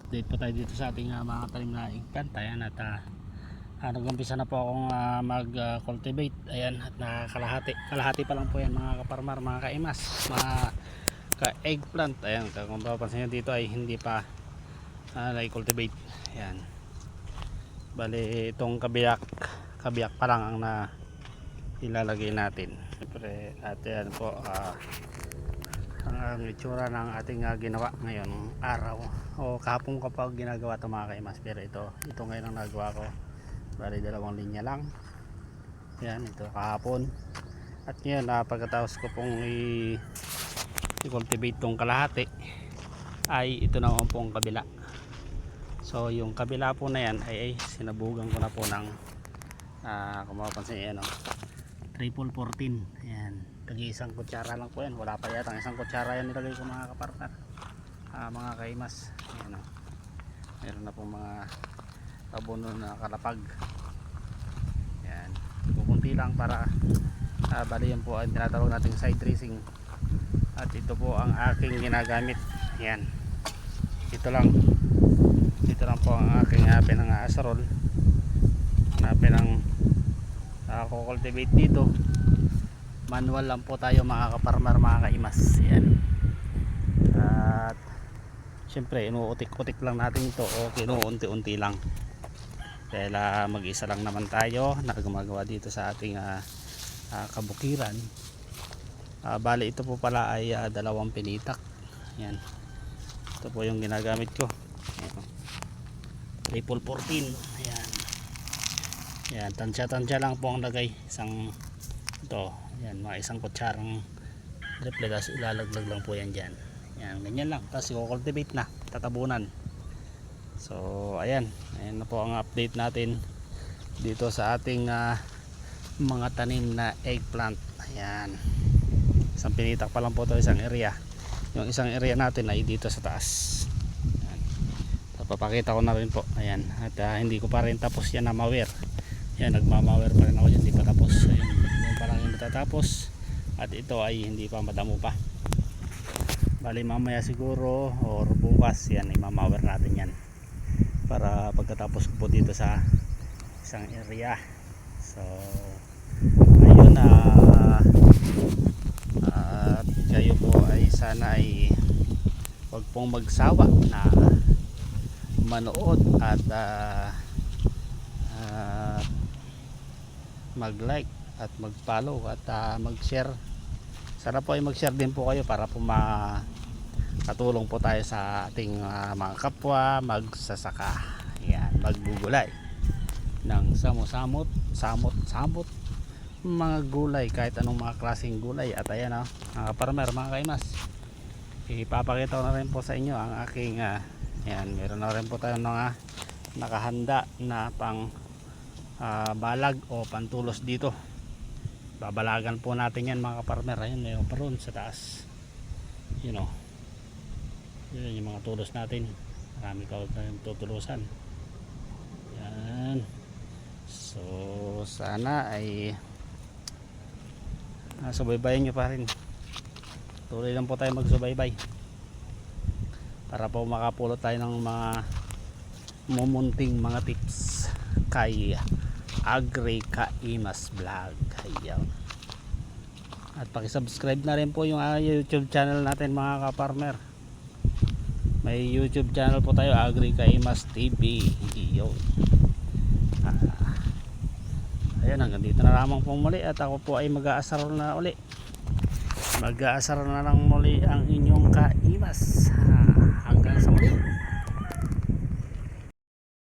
update po tayo dito sa ating mga tanim na eggplant. Ayan, at nag-umpisa na po akong mag-cultivate. Ayan, at kalahati pa lang po yan mga kaparmar, mga kaimas, mga ka-eggplant. Ayan, kung papansin nyo dito ay hindi pa na-cultivate. Ayan, bali itong kabiyak pa lang ang ilalagay natin. Siyempre, at yan po ang itsura ng ating ginawa ngayong araw o kahapon ko pa ginagawa ito mga kaimas, pero ito ngayon ang nagawa ko. Bali 2 linya lang yan, ito kahapon. At ngayon pagkatapos ko pong i-cultivate tong kalahati ay ito naman po ang kabila. So yung kabila po na yan ay sinabugan ko na po ng kung mapapansin yan, triple 14. Ayan, tagi-isang kutsara lang po yan, wala pa yata isang kutsara yan nilagay ko mga kapartner, mga kaimas. Ayan, meron na pong mga abono na kalapag. Ayan, pupunti lang para bali yan po ang tinatawag nating side dressing. At ito po ang aking ginagamit. Ayan, ito lang po ang aking pinang-aasarol na cultivate dito. Manual lang po tayo mga kaparmar, mga kaimas. Ayan, at syempre inuutik-utik lang natin ito o kinuunti-unti lang dahil mag-isa lang naman tayo na gumagawa dito sa ating kabukiran. Bali ito po pala ay 2 pinitak. Ayan, ito po yung ginagamit ko. Ayan, triple 14. Ayan, yan, tansya lang po ang lagay. Yan, mga isang kutsarang triple, tapos ilalaglag lang po yan dyan. Yan, ganyan lang, tapos i-cultivate na, tatabunan. So ayan na po ang update natin dito sa ating mga tanim na eggplant. Ayan, isang pinitak pa lang po ito, isang area. Yung isang area natin ay dito sa taas. Ayan, papakita ko na rin po. Ayan, at hindi ko pa rin tapos yan na mawer. Yan, nagmamawer pa rin ako dyan, hindi pa tapos. Ayun, yung parang yung natatapos. At ito ay hindi pa madamo pa. Bali mamaya siguro or bukas yan, imamawer natin yan para pagkatapos ko po dito sa isang area. So ayun, at kayo po ay sana ay huwag pong magsawa na manood at mag-like at mag-follow at mag-share. Sana po ay mag-share din po kayo para po makatulong po tayo sa ating mga kapwa magsasaka. Ayan, maggugulay ng samot, mga gulay, kahit anong mga klaseng gulay. At ayan, mga farmer, mga kaimas, ipapakita ko na rin po sa inyo ang aking ayan, meron na rin po tayo mga nakahanda na pang balag o pantulos dito. Babalagan po natin yan mga farmer. Ayun, mayroon pa ron sa taas, yun yung mga tulos natin. Marami ka tayong tutulusan. Yan, so sana ay subaybayan nyo pa rin. Tuloy lang po tayo magsubaybay para po makapulot tayo ng mga mumunting mga tips kay Agri Kaimas Vlog. Ayan, at pakisubscribe na rin po yung YouTube channel natin mga kaparmer. May YouTube channel po tayo, Agri Kaimas TV. Ayan, ayan, hanggang dito na lamang po muli at ako po ay mag-aasar na uli. Mag-aasar na lang muli ang inyong kaimas. Hanggang sa muli.